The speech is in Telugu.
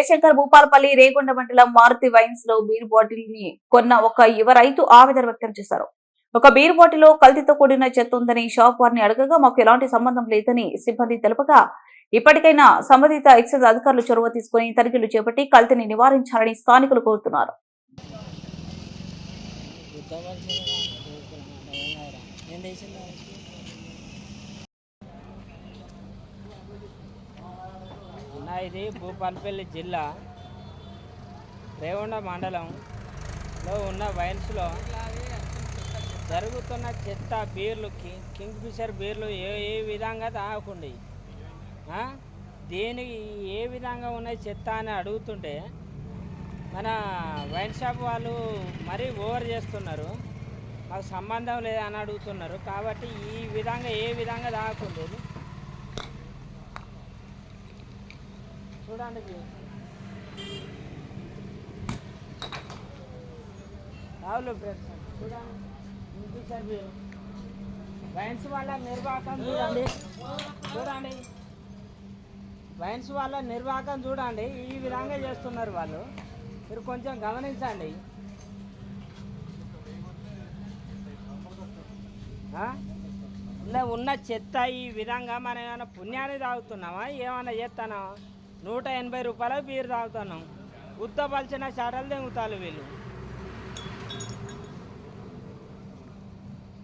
జయశంకర్ భూపాలపల్లి రేగొండ మండలం మారుతి వైన్స్ లో బీర్ బాటిల్ ని కొన్న ఒక యువ రైతు ఆవేదన వ్యక్తం చేశారు. ఒక బీర్ బాటిల్ లో కల్తీతో కూడిన చెత్త ఉందని షాప్ వారిని అడగగా మాకు ఎలాంటి సంబంధం లేదని సిబ్బంది తెలుపగా ఇప్పటికైనా సంబంధిత ఎక్సైజ్ అధికారులు చొరవ తీసుకుని తనిఖీలు చేపట్టి కల్తీని నివారించాలని స్థానికులు కోరుతున్నారు. ఇది భూపాలపల్లి జిల్లా రేగొండ మండలంలో ఉన్న వైన్స్లో జరుగుతున్న చెత్త బీర్లు కింగ్ ఫిషర్ బీర్లు ఏ విధంగా తాగకుండా దేనికి ఏ విధంగా ఉన్నాయి చెత్త అని అడుగుతుంటే మన వైన్ షాప్ వాళ్ళు మరీ ఓవర్ చేస్తున్నారు. మాకు సంబంధం లేదని అడుగుతున్నారు. కాబట్టి ఈ విధంగా ఏ విధంగా తాగకుండా చూడండి. రావులు చూడండి, వైన్స్ వాళ్ళ నిర్వాహకం చూడండి. వైన్స్ వాళ్ళ నిర్వాహకం చూడండి. ఈ విధంగా చేస్తున్నారు వాళ్ళు. మీరు కొంచెం గమనించండి. ఇలా ఉన్న చెత్త ఈ విధంగా మనం ఏమైనా పుణ్యాన్ని తాగుతున్నామా, ఏమైనా చేస్తానా? 180 రూపాయల బీరు తాగుతున్నాం. ఉత్తపలిచిన చాటలు తెంగుతారు వీళ్ళు.